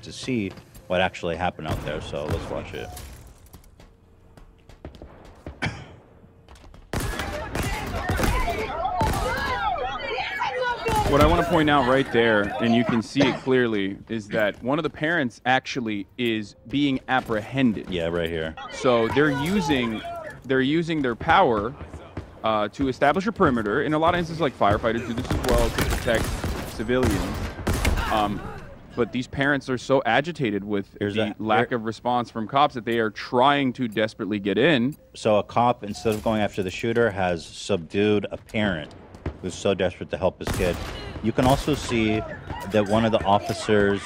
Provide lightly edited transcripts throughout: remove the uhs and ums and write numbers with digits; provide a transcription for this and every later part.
to see what actually happened out there. So let's watch it. What I want to point out right there, and you can see it clearly, is that one of the parents actually is being apprehended. Yeah, right here. So they're using their power to establish a perimeter. In a lot of instances, like firefighters do this as well to protect civilians. But these parents are so agitated with the lack of response from cops that they are trying to desperately get in. So a cop, instead of going after the shooter, has subdued a parent who's so desperate to help his kid. You can also see that one of the officers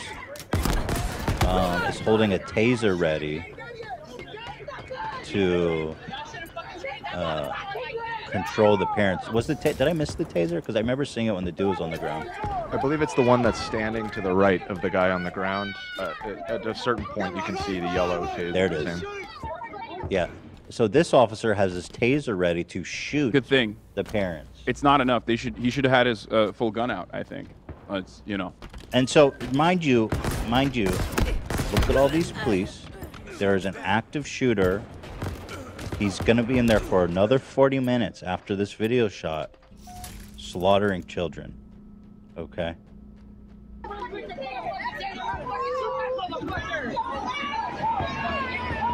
is holding a taser ready to control the parents. Did I miss the taser? Because I remember seeing it when the dude was on the ground. I believe it's the one that's standing to the right of the guy on the ground. At a certain point, you can see the yellow taser. There it is. Yeah. So this officer has his taser ready to shoot. Good thing. The parents. It's not enough. He should have had his full gun out, I think. It's, you know. And so, mind you, look at all these police. There is an active shooter. He's going to be in there for another 40 minutes after this video shot, slaughtering children. Okay?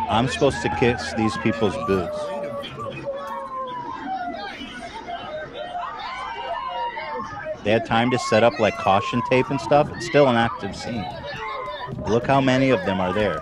I'm supposed to kiss these people's boots. They had time to set up like caution tape and stuff. It's still an active scene. Look how many of them are there.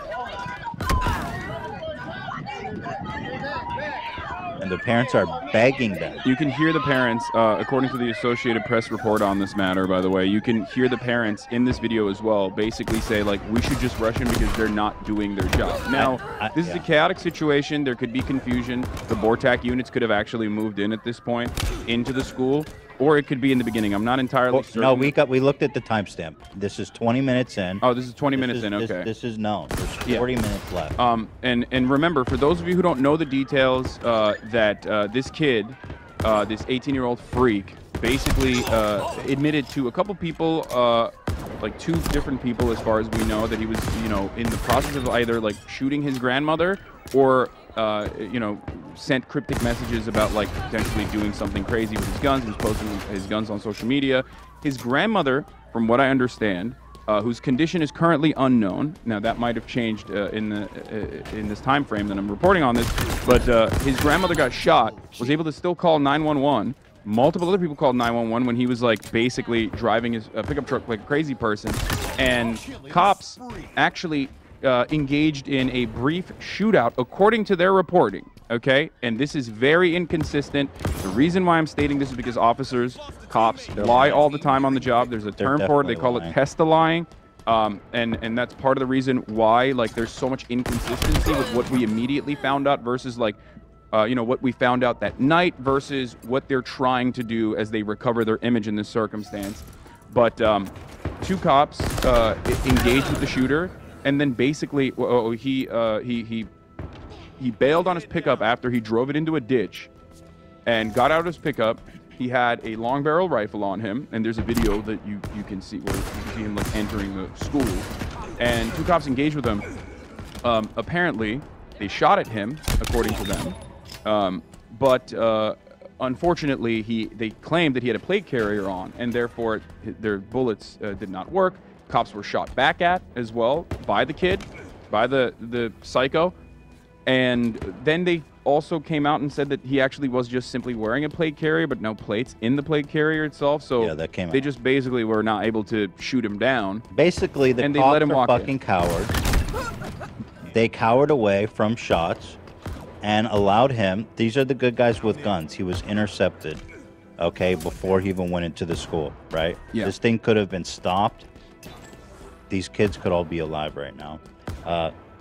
And the parents are begging them. You can hear the parents, according to the Associated Press report on this matter, by the way, you can hear the parents in this video as well basically say, like, we should just rush in because they're not doing their job. Now, this is a chaotic situation. There could be confusion. The BORTAC units could have actually moved in at this point into the school, or it could be in the beginning. I'm not entirely certain. No, we looked at the timestamp. This is 20 minutes in. Oh, this is 20 minutes in. Okay. This is known. There's 40 minutes left. And remember, for those of you who don't know the details, that this kid, this 18-year-old freak, basically admitted to a couple people, like 2 different people, as far as we know, that he was, you know, in the process of either like shooting his grandmother or, you know, sent cryptic messages about like potentially doing something crazy with his guns. He was posting his guns on social media. His grandmother, from what I understand, whose condition is currently unknown. Now that might have changed in this time frame that I'm reporting on this, but his grandmother got shot, was able to still call 911. Multiple other people called 911 when he was like basically driving his pickup truck like a crazy person, and cops actually engaged in a brief shootout according to their reporting. Okay, and this is very inconsistent. The reason why I'm stating this is because cops lie all the time on the job. There's a term for it. They call it testa lying. And that's part of the reason why like there's so much inconsistency with what we immediately found out versus like you know, what we found out that night versus what they're trying to do as they recover their image in this circumstance. But 2 cops engaged with the shooter, and then basically he bailed on his pickup after he drove it into a ditch and got out of his pickup. He had a long barrel rifle on him, and there's a video that you can see where you can see him like entering the school, and 2 cops engaged with him. Apparently they shot at him, according to them, but unfortunately they claimed that he had a plate carrier on, and therefore their bullets did not work. Cops were shot back at as well by the kid, by the psycho. And then they also came out and said that he actually was just simply wearing a plate carrier, but no plates in the plate carrier itself. So yeah, that came they out. Just basically were not able to shoot him down. Basically, the and cops they let him are walk fucking cowards. They cowered away from shots and allowed him. These are the good guys with guns. He was intercepted, okay, before he even went into the school, right? Yeah. This thing could have been stopped. These kids could all be alive right now.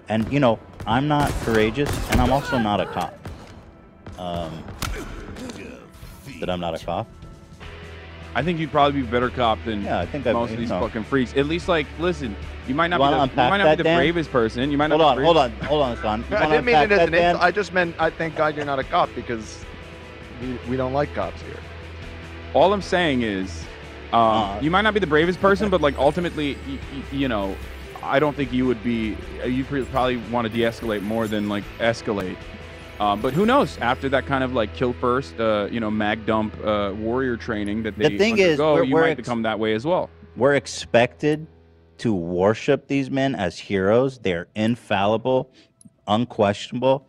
And, you know, I'm not courageous, and I'm also not a cop. That I'm not a cop? I think you'd probably be a better cop than most of these fucking freaks. At least, like, listen, you might not be the bravest person. You might not. Hold on, son. I didn't mean it as an insult. I just meant, I thank God you're not a cop because we don't like cops here. All I'm saying is, you might not be the bravest person, but like ultimately, you know, I don't think you would be. You probably want to de-escalate more than like escalate. But who knows? After that kind of like kill first, mag dump warrior training that they The thing is, undergo, you we're might become that way as well. We're expected to worship these men as heroes. They're infallible, unquestionable.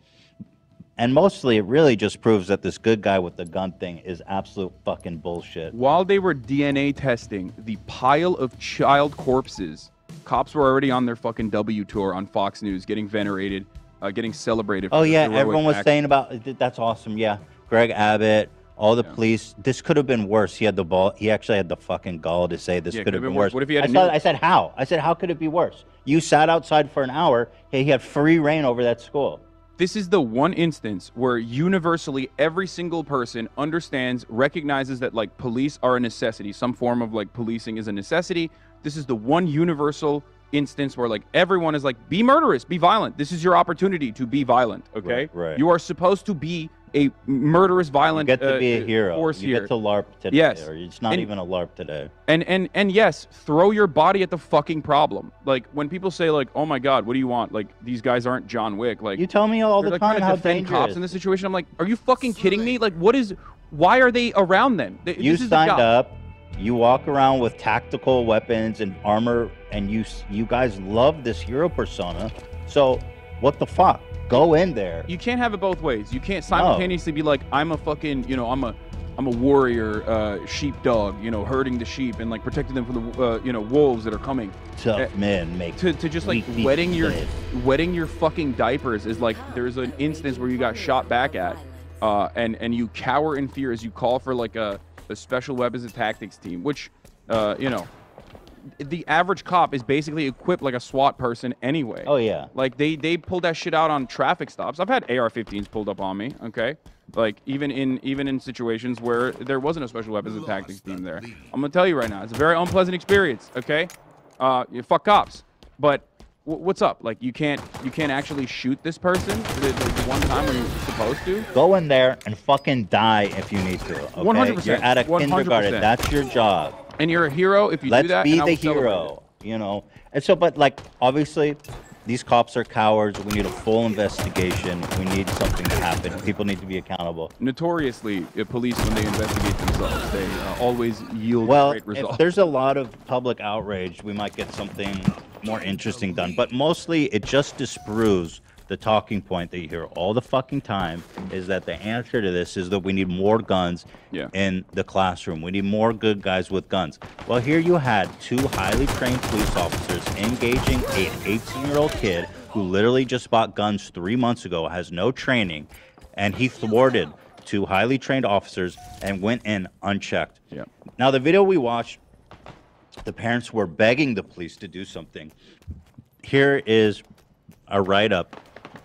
And mostly it really just proves that this good guy with the gun thing is absolute fucking bullshit. While they were DNA testing the pile of child corpses, cops were already on their fucking W tour on Fox News, getting venerated, getting celebrated. Oh for yeah, heroic everyone was act. saying about that's awesome. Yeah, Greg Abbott, all the police. This could have been worse. He had the ball. He actually had the fucking gall to say this could have been worse. What if he had? I said how? I said how could it be worse? You sat outside for an hour. Hey, he had free reign over that school. This is the one instance where universally every single person understands, recognizes that like police are a necessity. Some form of like policing is a necessity. This is the one universal instance where like everyone is like, be murderous, be violent. This is your opportunity to be violent. Okay. Right. You are supposed to be a murderous, violent. You get to be a hero. Force you here. get to LARP today. Yes. Or it's not even a LARP today. And yes, throw your body at the fucking problem. Like when people say like, "Oh my God, what do you want?" Like these guys aren't John Wick. Like you tell me all the like time trying to how defend dangerous. cops in this situation. I'm like, are you fucking kidding me? Like, what is? Why are they around them? You this is the signed job. up. You walk around with tactical weapons and armor, and you guys love this hero persona. So what the fuck? Go in there. You can't have it both ways. You can't simultaneously be like, I'm a fucking, I'm a warrior, sheepdog, herding the sheep and like protecting them from the, wolves that are coming. Tough men make to just like weak wetting men. your fucking diapers is like there's an instance where you got shot back at, and you cower in fear as you call for like a special weapons and tactics team, which, the average cop is basically equipped like a SWAT person anyway. Oh yeah. Like they pull that shit out on traffic stops. I've had AR-15s pulled up on me. Okay, like even in situations where there wasn't a special weapons and tactics team there. I'm gonna tell you right now, it's a very unpleasant experience. Okay, you fuck cops, but what's up? Like you can't actually shoot this person the one time when you're supposed to. Go in there and fucking die if you need to. Okay? 100%. You're at a 100%. kindergarten. That's your job. And you're a hero if you do that. Let's be and I the will celebrate hero, And so, but like, obviously, these cops are cowards. We need a full investigation. We need something to happen. People need to be accountable. Notoriously, police, when they investigate themselves, they always yield great results. If there's a lot of public outrage, we might get something more interesting done. But mostly, it just disproves the talking point that you hear all the fucking time is that the answer to this is that we need more guns in the classroom. We need more good guys with guns. Well, here you had two highly trained police officers engaging an 18-year-old kid who literally just bought guns 3 months ago, has no training, and he thwarted two highly trained officers and went in unchecked. Yeah. Now, the video we watched, the parents were begging the police to do something. Here is a write-up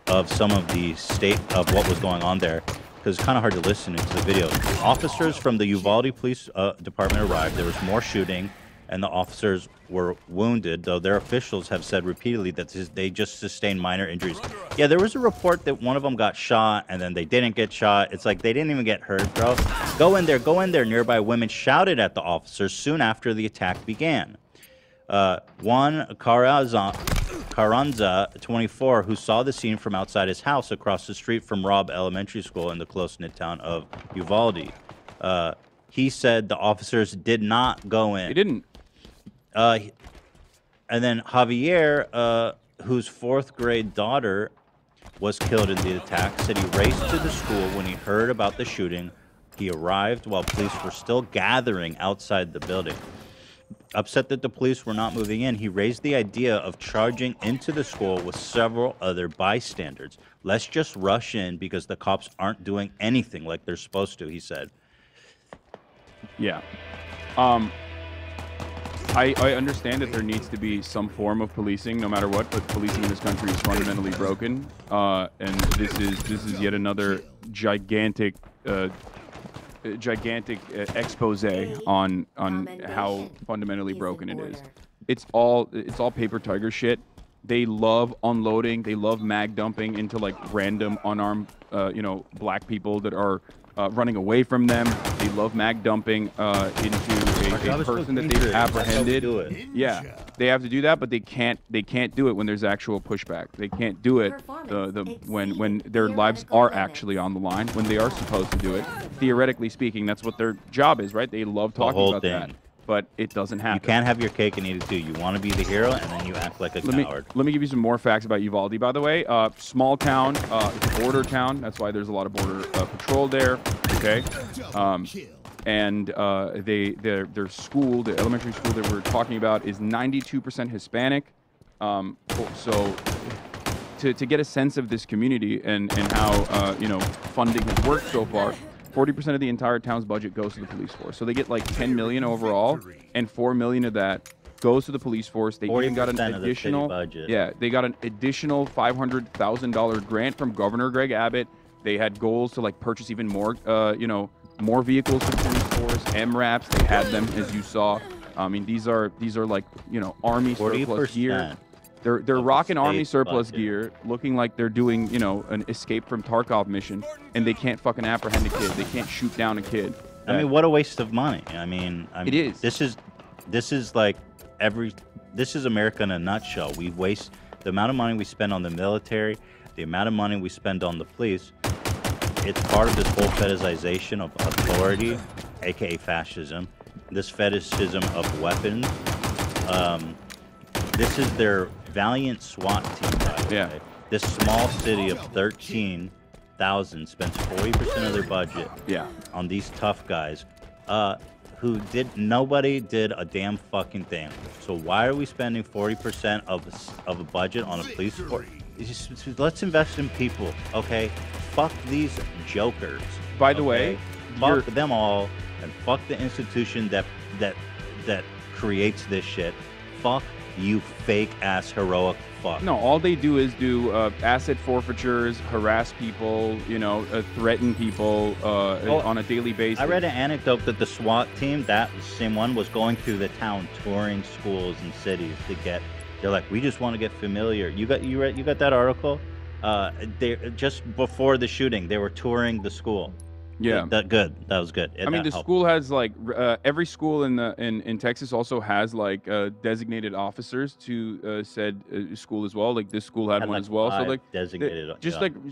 of some of the state of what was going on there, because it's kind of hard to listen into the video. Officers from the Uvalde Police Department arrived. There was more shooting, and the officers were wounded, though their officials have said repeatedly that they just sustained minor injuries. Yeah, there was a report that one of them got shot, and then they didn't get shot. It's like they didn't even get hurt, bro. Go in there, go in there. Nearby women shouted at the officers soon after the attack began. Juan Carranza, 24, who saw the scene from outside his house across the street from Robb Elementary School in the close-knit town of Uvalde. He said the officers did not go in. They didn't. And then Javier, whose fourth-grade daughter was killed in the attack, said he raced to the school when he heard about the shooting. He arrived while police were still gathering outside the building. Upset that the police were not moving in, he raised the idea of charging into the school with several other bystanders. Let's just rush in because the cops aren't doing anything like they're supposed to, he said. Yeah. I understand that there needs to be some form of policing, no matter what, but policing in this country is fundamentally broken. And this is yet another gigantic expose on how fundamentally broken it is. It's all paper tiger shit. They love unloading. They love mag dumping into like random unarmed black people that are running away from them. They love mag dumping into a person that they've apprehended. Yeah, they have to do that, but they can't do it when there's actual pushback. They can't do it when their lives are actually on the line, when they are supposed to do it. Theoretically speaking, that's what their job is, right? They love talking about that. But it doesn't happen. You can't have your cake and eat it too. You want to be the hero, and then you act like a coward. Let me give you some more facts about Uvalde, by the way. Small town, it's a border town. That's why there's a lot of border patrol there. Okay, and their school, the elementary school that we're talking about, is 92% Hispanic. So to get a sense of this community and how funding has worked so far. 40% of the entire town's budget goes to the police force. So they get like 10 million overall, and 4 million of that goes to the police force. They even got an additional they got an additional $500,000 grant from Governor Greg Abbott. They had goals to like purchase even more more vehicles for the police force, MRAPs. They had them, as you saw. I mean, these are like, Army surplus gear. They're rocking Army surplus gear, looking like they're doing, an escape from Tarkov mission, and they can't fucking apprehend a kid. They can't shoot down a kid. I mean, what a waste of money. I mean, it is. This is like this is America in a nutshell. We waste the amount of money we spend on the military, the amount of money we spend on the police. It's part of this whole fetishization of authority, aka fascism. This fetishism of weapons. This is their valiant SWAT team, by the way. This small city of 13,000 spends 40% of their budget on these tough guys who nobody did a damn fucking thing. So why are we spending 40% of a budget on a police force? Let's invest in people, okay? Fuck these jokers. By the way, fuck them all, and fuck the institution that creates this shit. Fuck you fake ass heroic fuck. No, all they do is do asset forfeitures, harass people, threaten people on a daily basis. I read an anecdote that the SWAT team, that same one, was going through the town touring schools and cities to get. They're like, we just want to get familiar. You got that article? They just before the shooting, they were touring the school. Yeah, that was good. I mean, the school has like every school in Texas also has like designated officers to said school as well. Like this school had one as well. So like designated,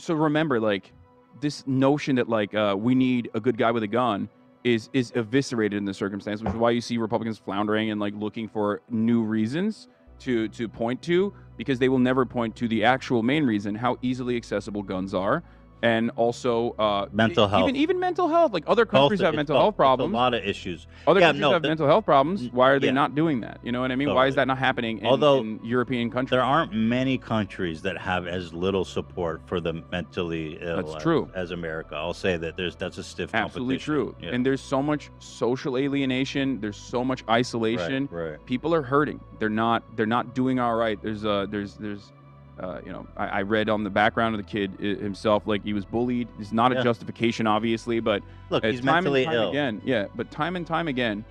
so remember, like this notion that like we need a good guy with a gun is eviscerated in the circumstance, which is why you see Republicans floundering and like looking for new reasons to point to, because they will never point to the actual main reason, how easily accessible guns are. And also mental health. Even mental health. Like other countries have mental health problems. A lot of issues. Other countries have mental health problems. Why are they not doing that? You know what I mean? Totally. Why is that not happening in European countries? There aren't many countries that have as little support for the mentally ill as America. I'll say that that's a stiff competition. Absolutely true. Yeah. And there's so much social alienation. There's so much isolation. Right. People are hurting. They're not doing all right. I read on the background of the kid himself, like he was bullied. It's not a justification, obviously, but look, he's mentally ill. But time and time again,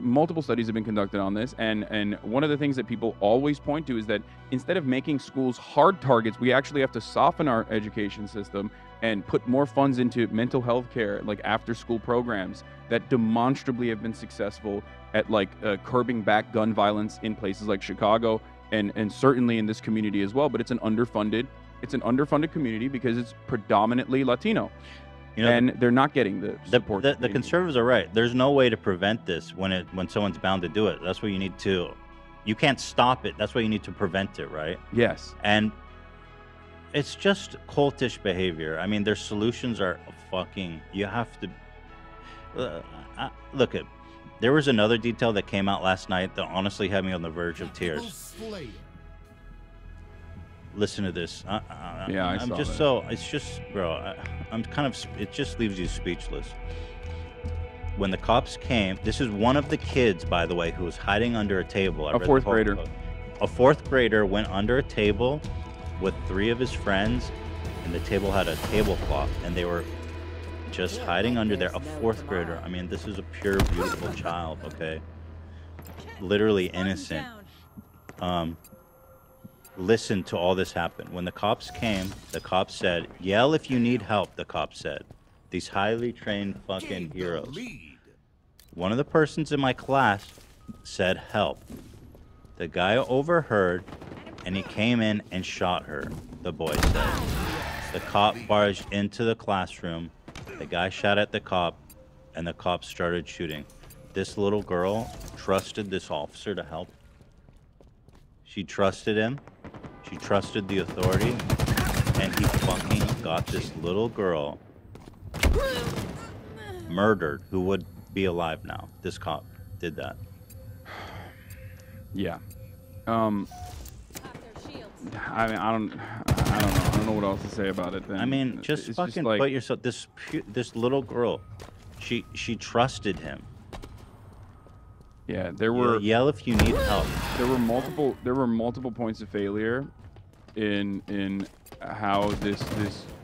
multiple studies have been conducted on this, and one of the things that people always point to is that instead of making schools hard targets, we actually have to soften our education system and put more funds into mental health care, like after-school programs that demonstrably have been successful at like curbing back gun violence in places like Chicago. And certainly in this community as well, but it's an underfunded community because it's predominantly Latino, and they're not getting the support. The conservatives are right. There's no way to prevent this when someone's bound to do it. That's what you need to. You can't stop it. That's why you need to prevent it, right? Yes. And it's just cultish behavior. I mean, their solutions are fucking. You have to look at. There was another detail that came out last night that honestly had me on the verge of tears. Listen to this. I'm just that. So. It's just, bro. I'm kind of. It just leaves you speechless. When the cops came, this is one of the kids, by the way, who was hiding under a table. A fourth grader. A fourth grader went under a table with 3 of his friends, and the table had a tablecloth, and they were just hiding under there. A fourth grader. I mean, this is a pure, beautiful child, okay? Literally innocent. Listen to all this happen. When the cops came, the cops said, yell if you need help, the cops said. These highly trained fucking heroes. One of the persons in my class said help. The guy overheard, and he came in and shot her, the boy said. The cop barged into the classroom. The guy shot at the cop, and the cop started shooting. This little girl trusted this officer to help. She trusted him. She trusted the authority. And he fucking got this little girl murdered, who would be alive now. This cop did that. Yeah. I mean, I don't know. I don't know what else to say about it. Then. I mean, just It's fucking like, put yourself. This little girl, she trusted him. Yeah, there were Yell if you need help. There were multiple points of failure in how this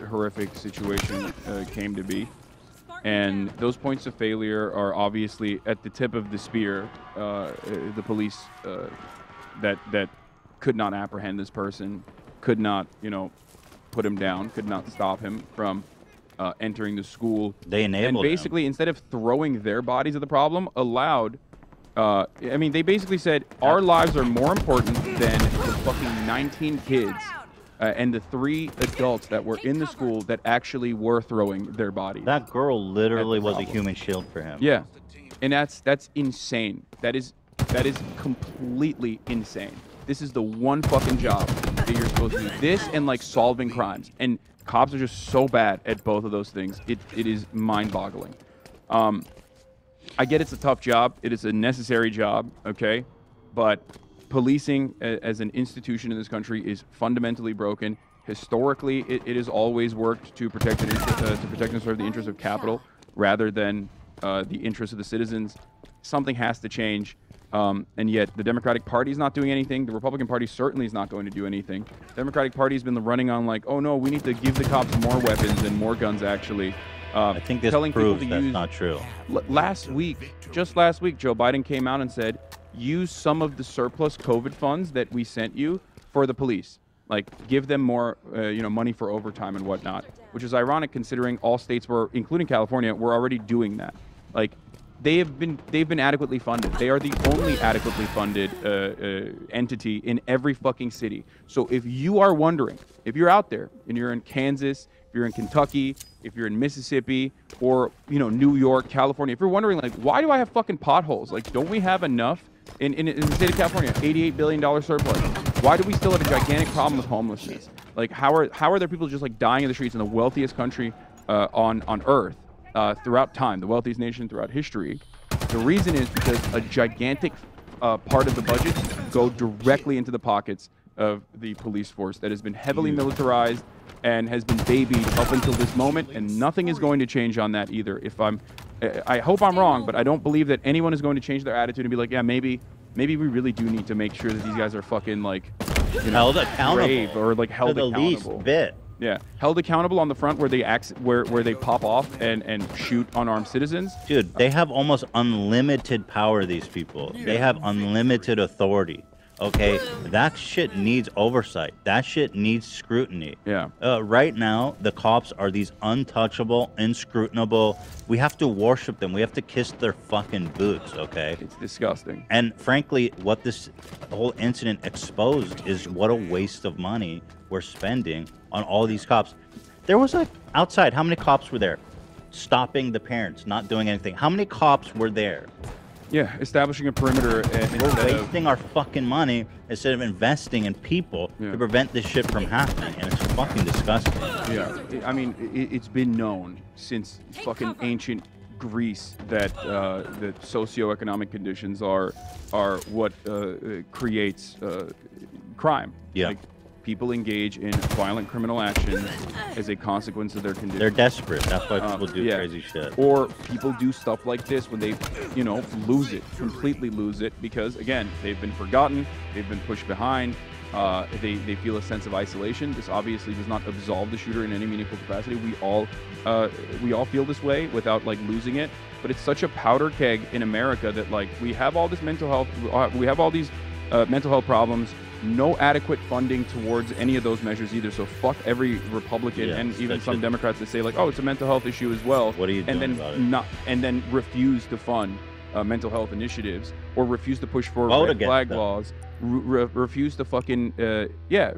horrific situation came to be, and those points of failure are obviously at the tip of the spear. The police that could not apprehend this person, could not put him down, could not stop him from entering the school. They enabled him. And basically, instead of throwing their bodies at the problem, allowed. I mean, they basically said our lives are more important than the fucking 19 kids and the 3 adults that were in the school that actually were throwing their bodies. That girl literally was a human shield for him. Yeah, and that's insane. That is completely insane. This is the one fucking job that you're supposed to do. This and like solving crimes, and cops are just so bad at both of those things. It is mind-boggling. I get it's a tough job. It is a necessary job, okay? But policing as an institution in this country is fundamentally broken. Historically, it has always worked to protect and serve the interests of capital rather than the interests of the citizens. Something has to change. And yet the Democratic Party is not doing anything. The Republican Party certainly is not going to do anything. The Democratic Party has been running on like, oh no, we need to give the cops more weapons and more guns, actually. I think this proves that's not true. Just last week, Joe Biden came out and said, use some of the surplus COVID funds that we sent you for the police. Like, give them more, money for overtime and whatnot, which is ironic considering all states including California, were already doing that. Like, they've been adequately funded. They are the only adequately funded entity in every fucking city. So if you are wondering, if you're out there and you're in Kansas, if you're in Kentucky, if you're in Mississippi, or New York, California, if you're wondering like, why do I have fucking potholes? Like, don't we have enough in the state of California? $88 billion surplus. Why do we still have a gigantic problem with homelessness? Like, how are there people just like dying in the streets in the wealthiest country on earth? Throughout time, the wealthiest nation throughout history. The reason is because a gigantic part of the budget go directly into the pockets of the police force that has been heavily militarized and has been babied up until this moment, and nothing is going to change on that either. I hope I'm wrong, but I don't believe that anyone is going to change their attitude and be like, yeah, maybe we really do need to make sure that these guys are fucking like held accountable, or like held to the accountable. least bit. Yeah, held accountable on the front where they where they pop off and shoot unarmed citizens. Dude, they have almost unlimited power, these people. They have unlimited authority. Okay, that shit needs oversight. That shit needs scrutiny. Yeah. Right now, the cops are these untouchable, inscrutable. We have to worship them. We have to kiss their fucking boots, okay? It's disgusting. And frankly, what this whole incident exposed is what a waste of money we're spending on all these cops. There was like, outside, how many cops were there? Stopping the parents, not doing anything. How many cops were there? Yeah, establishing a perimeter. We're wasting our fucking money instead of investing in people to prevent this shit from happening, and it's fucking disgusting. Yeah, I mean, it's been known since fucking ancient Greece that that socioeconomic conditions are what creates crime. Yeah. Like, people engage in violent criminal actions as a consequence of their condition. They're desperate. That's why people do crazy shit. Or people do stuff like this when they, completely lose it because, again, they've been forgotten, they've been pushed behind, they feel a sense of isolation. This obviously does not absolve the shooter in any meaningful capacity. We all feel this way without like losing it. But it's such a powder keg in America that like we have all this mental health, we have all these mental health problems. no adequate funding towards any of those measures either. So fuck every Republican Yes, and even that some should- Democrats that say like, oh, it's a mental health issue as well. What are you and doing then about it? and then refuse to fund mental health initiatives or refuse to push for Vote red against flag them. laws, refuse to fucking refuse